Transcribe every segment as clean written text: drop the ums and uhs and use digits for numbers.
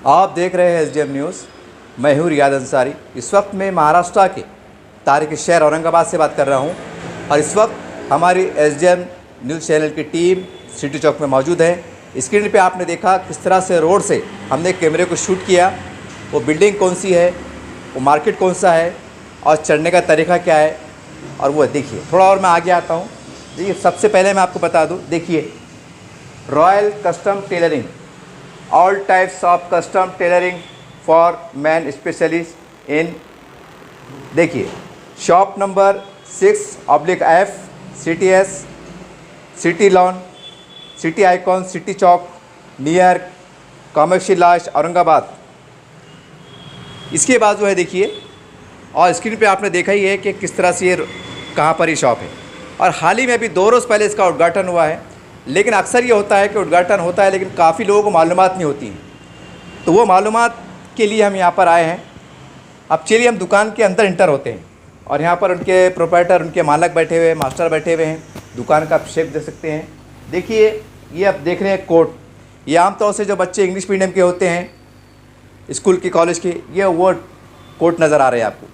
आप देख रहे हैं एसडीएम न्यूज़। मैं हूँ रियाद अंसारी। इस वक्त मैं महाराष्ट्र के तारीखी शहर औरंगाबाद से बात कर रहा हूँ और इस वक्त हमारी एसडीएम न्यूज़ चैनल की टीम सिटी चौक में मौजूद है। स्क्रीन पे आपने देखा किस तरह से रोड से हमने कैमरे को शूट किया। वो बिल्डिंग कौन सी है, वो मार्केट कौन सा है और चढ़ने का तरीका क्या है, और वो देखिए। थोड़ा और मैं आगे आता हूँ। देखिए, सबसे पहले मैं आपको बता दूँ, देखिए royal custom tailoring, all types of custom tailoring for man specialist in, देखिए shop number 6/F CTS city lawn, city icon, city चौक, नियर कामाक्षी लास्ट, औरंगाबाद। इसके बाजू है देखिए, और स्क्रीन पे आपने देखा ही है कि किस तरह से ये कहाँ पर ये शॉप है। और हाल ही में अभी 2 रोज़ पहले इसका उद्घाटन हुआ है। लेकिन अक्सर ये होता है कि उद्घाटन होता है लेकिन काफ़ी लोगों को मालूमात नहीं होती हैं, तो वो मालूमात के लिए हम यहाँ पर आए हैं। अब चलिए हम दुकान के अंदर इंटर होते हैं और यहाँ पर उनके प्रोप्राइटर, उनके मालक बैठे हुए हैं, मास्टर बैठे हुए हैं। दुकान का आप शेप देख सकते हैं। देखिए, ये आप देख रहे हैं कोट। ये आमतौर से जो बच्चे इंग्लिश मीडियम के होते हैं, स्कूल के, कॉलेज के, ये वो कोट नज़र आ रहे हैं आपको।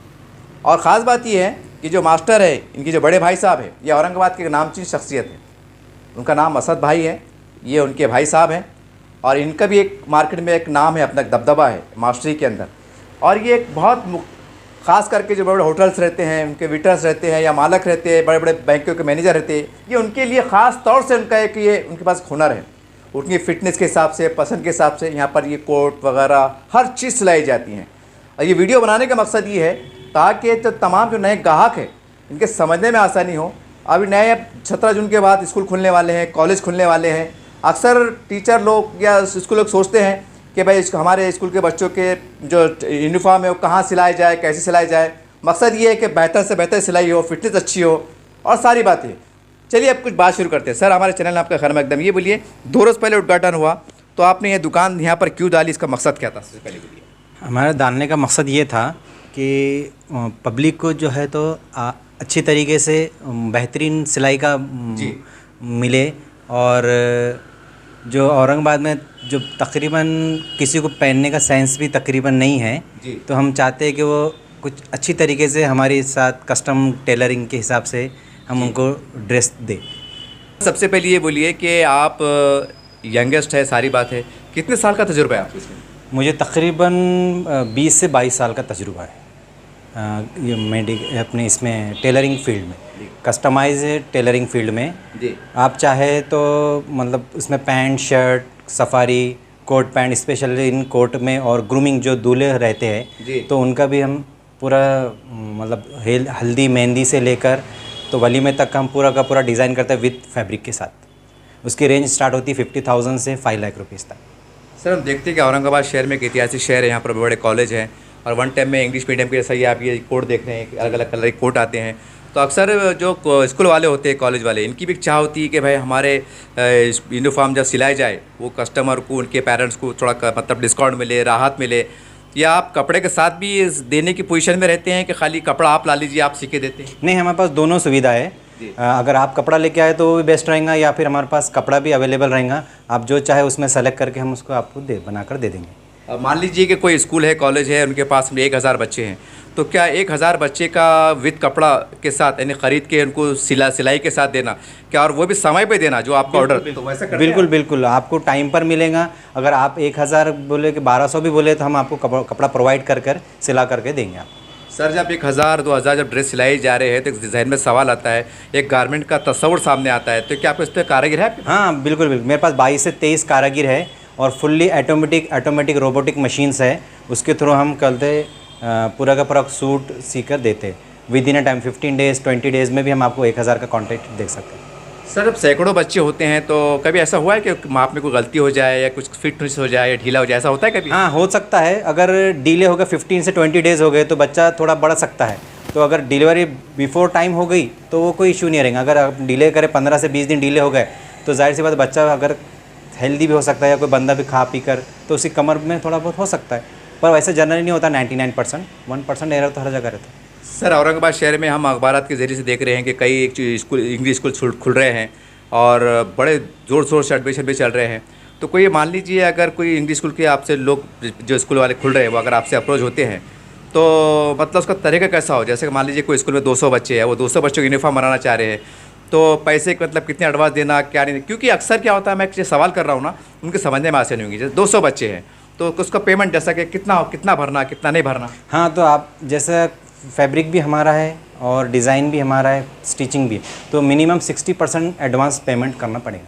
और ख़ास बात ये है कि जो मास्टर है, इनके जो बड़े भाई साहब हैं, ये औरंगाबाद के नामचीन शख्सियत है। उनका नाम असद भाई है, ये उनके भाई साहब हैं। और इनका भी एक मार्केट में एक नाम है, अपना दबदबा है मास्टरी के अंदर। और ये एक बहुत ख़ास करके जो बड़े बड़े होटल्स रहते हैं, उनके वेटर्स रहते हैं या मालक रहते हैं, बड़े बड़े बैंकों के मैनेजर रहते हैं, ये उनके लिए ख़ास तौर से उनका एक ये उनके पास हुनर है। उनकी फ़िटनेस के हिसाब से, पसंद के हिसाब से यहाँ पर ये कोट वगैरह हर चीज़ सिलाई जाती हैं। और ये वीडियो बनाने का मकसद ये है ताकि तो तमाम जो नए ग्राहक हैं, इनके समझने में आसानी हो। अभी नए 17 जून के बाद स्कूल खुलने वाले हैं, कॉलेज खुलने वाले हैं। अक्सर टीचर लोग या स्कूल लोग सोचते हैं कि भाई हमारे स्कूल के बच्चों के जो यूनिफॉर्म है वो कहाँ सिलाया जाए, कैसे सिलाई जाए। मकसद ये है कि बेहतर से बेहतर सिलाई हो, फिटनेस अच्छी हो और सारी बातें। चलिए अब कुछ बात शुरू करते हैं। सर, हमारे चैनल में आपका खैर मकदम। ये बोलिए, 2 रोज़ पहले उद्घाटन हुआ तो आपने ये दुकान यहाँ पर क्यों डाली, इसका मकसद क्या था? सबसे पहले बोलिए। हमारा डालने का मकसद ये था कि पब्लिक को जो है तो अच्छी तरीके से बेहतरीन सिलाई का मिले। और जो औरंगाबाद में जो तकरीबन किसी को पहनने का सेंस भी तकरीबन नहीं है, तो हम चाहते हैं कि वो कुछ अच्छी तरीके से हमारे साथ कस्टम टेलरिंग के हिसाब से हम उनको ड्रेस दें। सबसे पहले ये बोलिए कि आप यंगेस्ट है, सारी बात है, कितने साल का तजुर्बा है आपको इसमें? मुझे तकरीबन 20 से 22 साल का तजुर्बा है ये अपने इसमें टेलरिंग फील्ड में, कस्टमाइज टेलरिंग फील्ड में। आप चाहे तो मतलब उसमें pant, shirt, safari, coat pant, specially इन कोट में, और ग्रूमिंग जो दूल्हे रहते हैं तो उनका भी हम पूरा मतलब हल्दी मेहंदी से लेकर तो वलीमे तक हम पूरा का पूरा डिज़ाइन करते हैं विद फैब्रिक के साथ। उसकी रेंज स्टार्ट होती है 50,000 से 5 लाख रुपीज़ तक। सर, हम देखते हैं कि औरंगाबाद शहर में एक ऐतिहासिक शहर है, यहाँ पर बड़े कॉलेज हैं और वन टाइम में इंग्लिश मीडियम के जैसा ही आप ये कोट देख रहे हैं, अलग अलग कलर के कोट आते हैं। तो अक्सर जो स्कूल वाले होते हैं, कॉलेज वाले, इनकी भी चाह होती है कि भाई हमारे यूनिफॉर्म जब सिलाई जाए वो कस्टमर को, उनके पेरेंट्स को थोड़ा मतलब डिस्काउंट मिले, राहत मिले। या आप कपड़े के साथ भी देने की पोजीशन में रहते हैं कि खाली कपड़ा आप ला लीजिए, आप सीके देते हैं? नहीं, हमारे पास दोनों सुविधा है। अगर आप कपड़ा लेके आए तो वो भी बेस्ट रहेगा, या फिर हमारे पास कपड़ा भी अवेलेबल रहेगा। आप जो चाहे उसमें सेलेक्ट करके हम उसको आपको बनाकर दे देंगे। मान लीजिए कि कोई स्कूल है, कॉलेज है, उनके पास 1000 बच्चे हैं, तो क्या 1000 बच्चे का विद कपड़ा के साथ, यानी ख़रीद के उनको सिलाई के साथ देना, क्या और वो भी समय पे देना जो आपका ऑर्डर? तो वैसा बिल्कुल बिल्कुल आपको टाइम पर मिलेगा। अगर आप 1000 बोले कि 1200 भी बोले तो हम आपको कपड़ा प्रोवाइड कर सिला करके देंगे आप। सर, जब 1000 2000 जब ड्रेस सिलाई जा रहे हैं तो जहन में सवाल आता है, एक गारमेंट का तस्वुर सामने आता है, तो क्या आपको इस पर कारीगर है? हाँ बिल्कुल बिल्कुल, मेरे पास 22 से 23 कारीगर है और फुल्ली ऑटोमेटिक रोबोटिक मशीन्स है। उसके थ्रू हम करते पूरा का पूरा सूट सीकर देते with in a time 15 days 20 days में भी हम आपको 1000 का कॉन्ट्रैक्ट दे सकते हैं। सर, जब सैकड़ों बच्चे होते हैं तो कभी ऐसा हुआ है कि माप में कोई गलती हो जाए या कुछ फिट हो जाए या ढीला हो जाए, ऐसा होता है कभी? हाँ, हो सकता है। अगर डिले हो गया 15 से 20 डेज़ हो गए तो बच्चा थोड़ा बढ़ सकता है। तो अगर डिलीवरी बिफोर टाइम हो गई तो वो कोई इशू नहीं रहेगा। अगर आप डिले करें 15 से 20 दिन डिले हो गए तो जाहिर सी बात बच्चा अगर हेल्दी भी हो सकता है या कोई बंदा भी खा पी कर तो उसकी कमर में थोड़ा बहुत हो सकता है, पर वैसे जनरली नहीं होता। 99% 1% एरर तो हर जगह रहता है। सर, औरंगाबाद शहर में हम अखबारात के ज़रिए से देख रहे हैं कि कई स्कूल, इंग्लिश स्कूल खुल रहे हैं और बड़े ज़ोर शोर से एडमिशन भी चल रहे हैं। तो कोई मान लीजिए अगर कोई इंग्लिश स्कूल के आपसे लोग जो स्कूल वाले खुल रहे हैं वो अगर आपसे अप्रोच होते हैं तो मतलब उसका तरीका कैसा हो, जैसे कि मान लीजिए कोई स्कूल में 200 बच्चे हैं, वो 200 बच्चों को यूनिफॉर्म बनाना चाह रहे हैं, तो पैसे मतलब कितने एडवांस देना क्या नहीं, क्योंकि अक्सर क्या होता है, मैं जो सवाल कर रहा हूँ ना उनके समझने में आसानी होंगी। जैसे 200 बच्चे हैं तो उसका पेमेंट जैसा कि कितना भरना कितना नहीं भरना। हाँ, तो आप जैसे फैब्रिक भी हमारा है और डिज़ाइन भी हमारा है, स्टिचिंग भी है, तो मिनिमम 60% एडवांस पेमेंट करना पड़ेगा।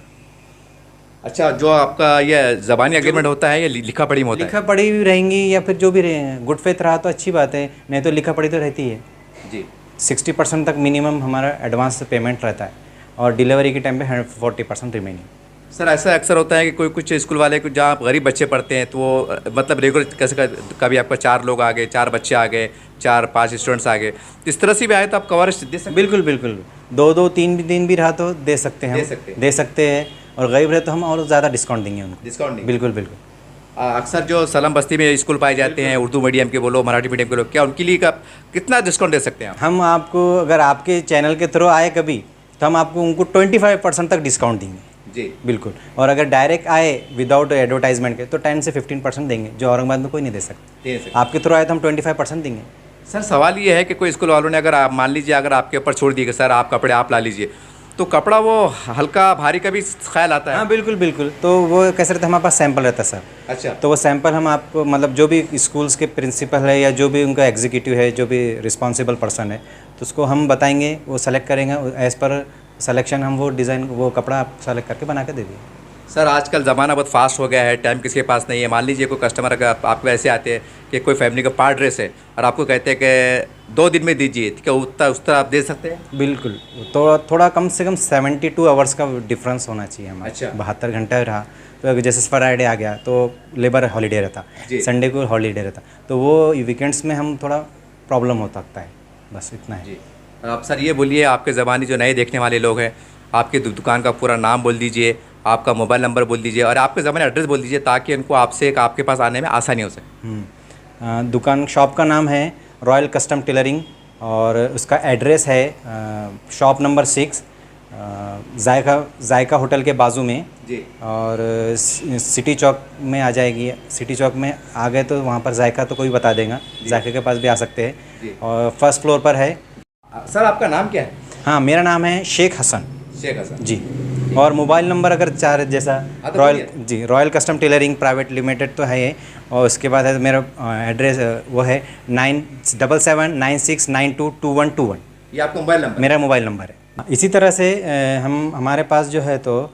अच्छा, जो आपका ये ज़बानी एग्रीमेंट होता है ये लिखा पढ़ी में होता है? लिखा पढ़ी भी रहेंगी या फिर जो भी रहे, गुड फेथ रहा तो अच्छी बात है, नहीं तो लिखा पढ़ी तो रहती है जी। 60% तक मिनिमम हमारा एडवांस पेमेंट रहता है और डिलीवरी के टाइम पे 40% रिमेनिंग। सर ऐसा अक्सर होता है कि कोई कुछ स्कूल वाले को जहाँ गरीब बच्चे पढ़ते हैं तो वो मतलब रेगुलर कैसे कभी आपका 4 लोग आ गए, 4 बच्चे आ गए, 4-5 स्टूडेंट्स आ गए, तो इस तरह से भी आए तो आप कवरेज दे सकते? बिल्कुल बिल्कुल, 2-2 3 दिन भी रहा तो दे सकते हैं, दे सकते हैं। और गरीब रहे तो हम और ज़्यादा डिस्काउंट देंगे उनको। डिस्काउंट? बिल्कुल बिल्कुल। अक्सर जो सलम बस्ती में स्कूल पाए जाते हैं, उर्दू मीडियम के बोलो मराठी मीडियम के लोग, क्या उनके लिए कितना डिस्काउंट दे सकते हैं आप? हम आपको अगर आपके चैनल के थ्रू आए कभी तो हम आपको उनको 25% तक डिस्काउंट देंगे जी। बिल्कुल। और अगर डायरेक्ट आए विदाउट एडवर्टाइजमेंट के तो 10 से 15% देंगे, जो औरंगाबाद में कोई नहीं दे सकते। आपके थ्रू आए तो हम 25% देंगे। सर सवाल ये है कि कोई स्कूल वालों ने अगर आप मान लीजिए अगर आपके ऊपर छोड़ दिए कि सर आप कपड़े आप ला लीजिए, तो कपड़ा वो हल्का भारी का भी ख्याल आता है? हाँ बिल्कुल बिल्कुल, तो वो कैसे रहता है, हमारे पास सैंपल रहता है सर। अच्छा। तो वो सैंपल हम आपको मतलब जो भी स्कूल्स के प्रिंसिपल है या जो भी उनका एग्जीक्यूटिव है, जो भी रिस्पॉन्सिबल पर्सन है, तो उसको हम बताएंगे, वो सेलेक्ट करेंगे, एज़ पर सिलेक्शन हम वो डिज़ाइन वो कपड़ा आप सेलेक्ट करके बना के दे दिए। सर आजकल ज़माना बहुत फास्ट हो गया है, टाइम किसी के पास नहीं है। मान लीजिए कोई कस्टमर अगर आपको ऐसे आते हैं कि कोई फैमिली का पार्ट ड्रेस है और आपको कहते हैं कि 2 दिन में दीजिए, तो क्या उस तरह आप दे सकते हैं? बिल्कुल, तो थोड़ा कम से कम 72 आवर्स का डिफरेंस होना चाहिए हमारा। अच्छा। 72 घंटा रहा तो अगर जैसे फ्राइडे आ गया तो लेबर हॉलीडे रहता, संडे को हॉलीडे रहता, तो वो वीकेंड्स में हम थोड़ा प्रॉब्लम हो सकता है, बस इतना है। जी। आप सर ये बोलिए, आपके ज़बानी जो नए देखने वाले लोग हैं, आपकी दुकान का पूरा नाम बोल दीजिए, आपका मोबाइल नंबर बोल दीजिए और आपके ज़बानी एड्रेस बोल दीजिए, ताकि उनको आपके पास आने में आसानी हो सके। दुकान शॉप का नाम है रॉयल कस्टम टेलरिंग और उसका एड्रेस है शॉप नंबर 6 जायका होटल के बाजू में जी। और सिटी चौक में आ जाएगी। सिटी चौक में आ गए तो वहाँ पर जायका तो कोई बता देगा, जायका के पास भी आ सकते हैं। और फर्स्ट फ्लोर पर है। सर आपका नाम क्या है? हाँ, मेरा नाम है शेख हसन। शेख हसन जी। और मोबाइल नंबर अगर चार जैसा royal custom tailoring private limited तो है ये, और उसके बाद है मेरा एड्रेस वो है 977969222121। ये आपका मोबाइल नंबर? मेरा मोबाइल नंबर है। इसी तरह से हमारे पास जो है तो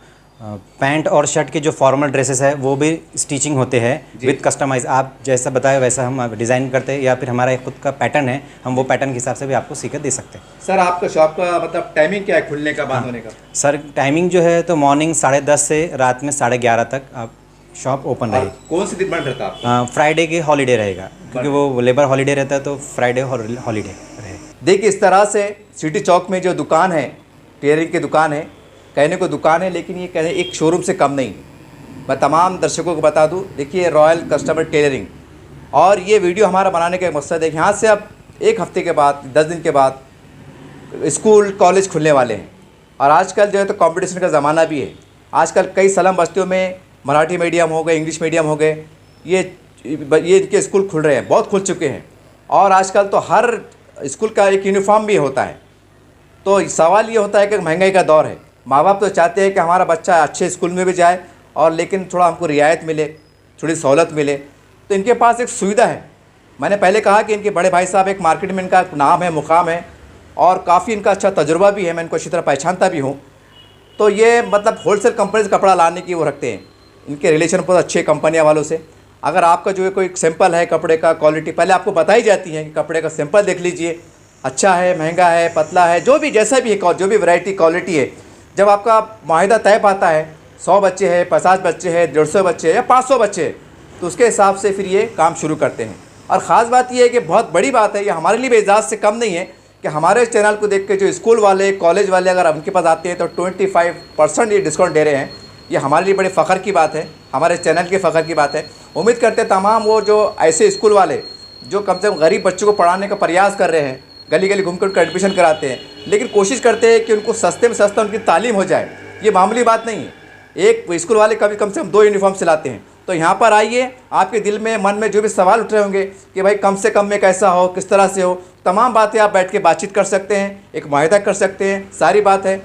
पैंट और शर्ट के जो फॉर्मल ड्रेसेस है वो भी स्टिचिंग होते हैं विद कस्टमाइज। आप जैसा बताए वैसा हम डिज़ाइन करते हैं, या फिर हमारा एक खुद का पैटर्न है, हम वो पैटर्न के हिसाब से भी आपको सीकर दे सकते हैं। सर आपका शॉप का मतलब टाइमिंग क्या है, खुलने का बंद होने का? सर टाइमिंग जो है तो मॉर्निंग 10:30 से रात में 11:30 तक आप शॉप ओपन रहेगी। कौन सी दिन बंद रहता है आपका? फ्राइडे के हॉलीडे रहेगा, क्योंकि वो लेबर हॉलीडे रहता है तो फ्राइडे हॉलीडे रहेगा। देखिए इस तरह से सिटी चौक में जो दुकान है, टेलरिंग की दुकान है, कहने को दुकान है लेकिन ये कहने एक शोरूम से कम नहीं। मैं तमाम दर्शकों को बता दूं, देखिए रॉयल कस्टमर टेलरिंग, और ये वीडियो हमारा बनाने का मकसद है कि यहाँ से अब 1 हफ्ते के बाद 10 दिन के बाद स्कूल कॉलेज खुलने वाले हैं, और आजकल जो है तो कंपटीशन का ज़माना भी है। आजकल कई स्लम बस्तियों में मराठी मीडियम हो गए, इंग्लिश मीडियम हो गए, ये इनके स्कूल खुल रहे हैं, बहुत खुल चुके हैं, और आजकल तो हर स्कूल का एक यूनिफॉर्म भी होता है। तो सवाल ये होता है कि महंगाई का दौर है, माँ बाप तो चाहते हैं कि हमारा बच्चा अच्छे स्कूल में भी जाए और लेकिन थोड़ा हमको रियायत मिले, थोड़ी सहूलत मिले, तो इनके पास एक सुविधा है। मैंने पहले कहा कि इनके बड़े भाई साहब एक मार्केट में इनका नाम है, मुकाम है, और काफ़ी इनका अच्छा तजुर्बा भी है, मैं इनको अच्छी तरह पहचानता भी हूँ। तो ये मतलब होलसेल कंपनी से कपड़ा लाने की वो रखते हैं, इनके रिलेशन बहुत अच्छे कंपनियाँ वालों से। अगर आपका जो है कोई सैंपल है कपड़े का, क्वालिटी पहले आपको बताई जाती है कि कपड़े का सैंपल देख लीजिए, अच्छा है, महंगा है, पतला है, जो भी जैसा भी है, जो भी वैरायटी क्वालिटी है। जब आपका माहिदा तय पाता है, 100 बच्चे हैं, 50 बच्चे हैं, 150 बच्चे या 500 बच्चे, तो उसके हिसाब से फिर ये काम शुरू करते हैं। और ख़ास बात ये है कि बहुत बड़ी बात है, ये हमारे लिए भी एजाज़ से कम नहीं है कि हमारे चैनल को देख के जो स्कूल वाले, कॉलेज वाले अगर उनके पास आते हैं तो 25% ये डिस्काउंट दे रहे हैं। ये हमारे लिए बड़े फ़ख्र की बात है, हमारे चैनल के फ़ख्र की बात है। उम्मीद करते हैं तमाम वो जो ऐसे स्कूल वाले जो कम से कम गरीब बच्चों को पढ़ाने का प्रयास कर रहे हैं, गली गली घूम कर उनका एडमिशन कराते हैं, लेकिन कोशिश करते हैं कि उनको सस्ते में सस्ता उनकी तालीम हो जाए। ये मामूली बात नहीं है, एक स्कूल वाले कभी कम से कम 2 यूनिफॉर्म सिलाते हैं। तो यहाँ पर आइए, आपके दिल में मन में जो भी सवाल उठ रहे होंगे कि भाई कम से कम में कैसा हो, किस तरह से हो, तमाम बातें आप बैठ के बातचीत कर सकते हैं, एक मुआहदा कर सकते हैं, सारी बात है।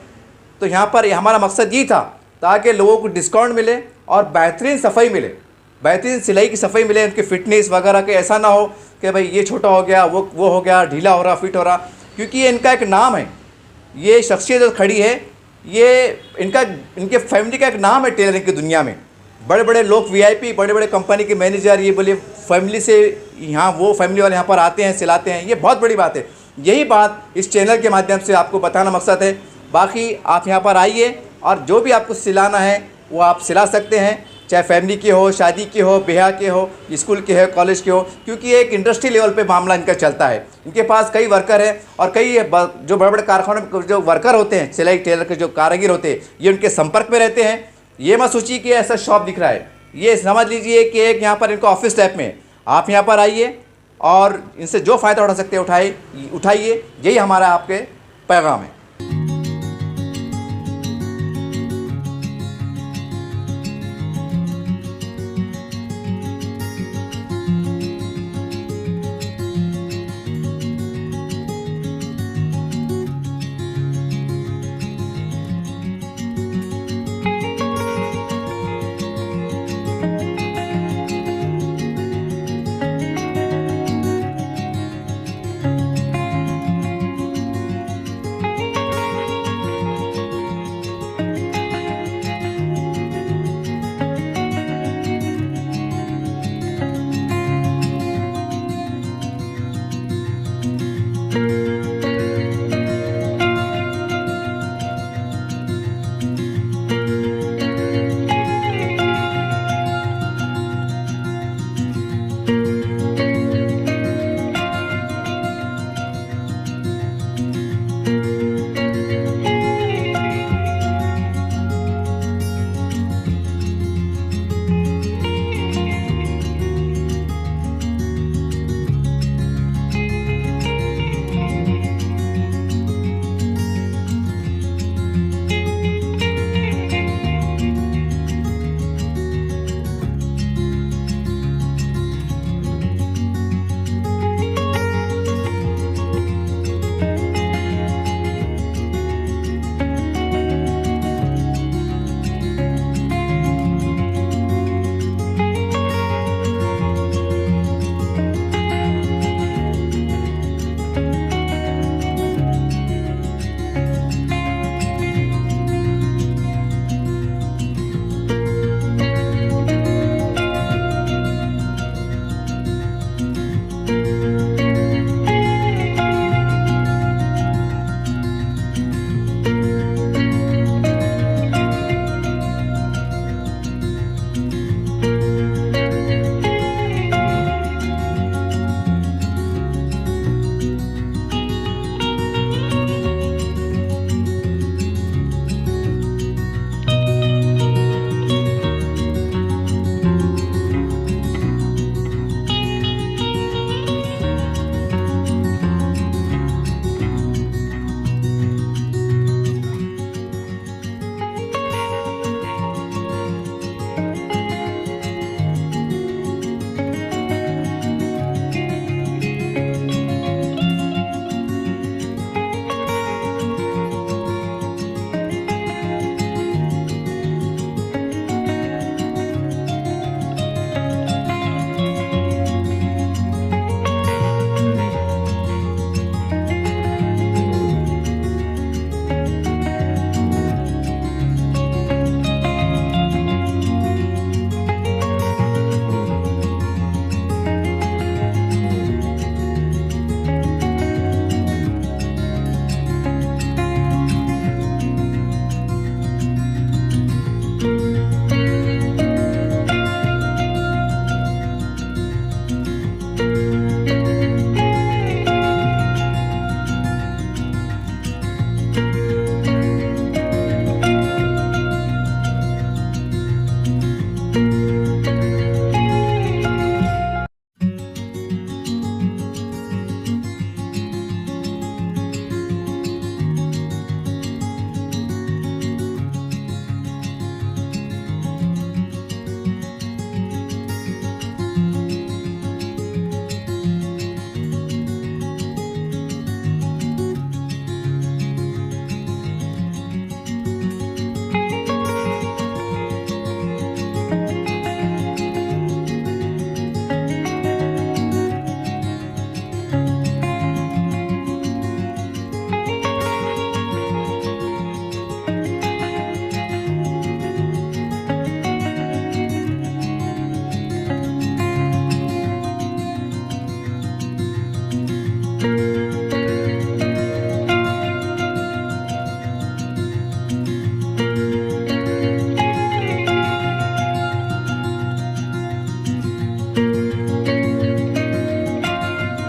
तो यहाँ पर हमारा मकसद ये था ताकि लोगों को डिस्काउंट मिले और बेहतरीन सफाई मिले, बेहतरीन सिलाई की सफाई मिले, उनकी फ़िटनेस वगैरह के ऐसा ना हो कि भाई ये छोटा हो गया, वो हो गया, ढीला हो रहा, फिट हो रहा, क्योंकि ये इनका एक नाम है। ये शख्सियत जो खड़ी है ये इनके फैमिली का एक नाम है टेलरिंग की दुनिया में। बड़े बड़े लोग VIP, बड़े बड़े कंपनी के मैनेजर, ये बोलिए फैमिली से यहाँ, वो फैमिली वाले यहाँ पर आते हैं, सिलाते हैं। ये बहुत बड़ी बात है। यही बात इस चैनल के माध्यम से आपको बताना मकसद है। बाकी आप यहाँ पर आइए और जो भी आपको सिलाना है वो आप सिला सकते हैं, चाहे फैमिली के हो, शादी के हो, ब्याह के हो, स्कूल के हो, कॉलेज के हो, क्योंकि ये एक इंडस्ट्री लेवल पे मामला इनका चलता है। इनके पास कई वर्कर हैं और कई जो बड़े बड़े कारखानों में जो वर्कर होते हैं, सिलाई टेलर के जो कारीगर होते हैं, ये उनके संपर्क में रहते हैं। ये मत सोचिए कि ऐसा शॉप दिख रहा है, ये समझ लीजिए कि एक यहाँ पर इनका ऑफिस टाइप में। आप यहाँ पर आइए और इनसे जो फ़ायदा उठा सकते हैं उठाइए। यही हमारा आपके पैगाम है।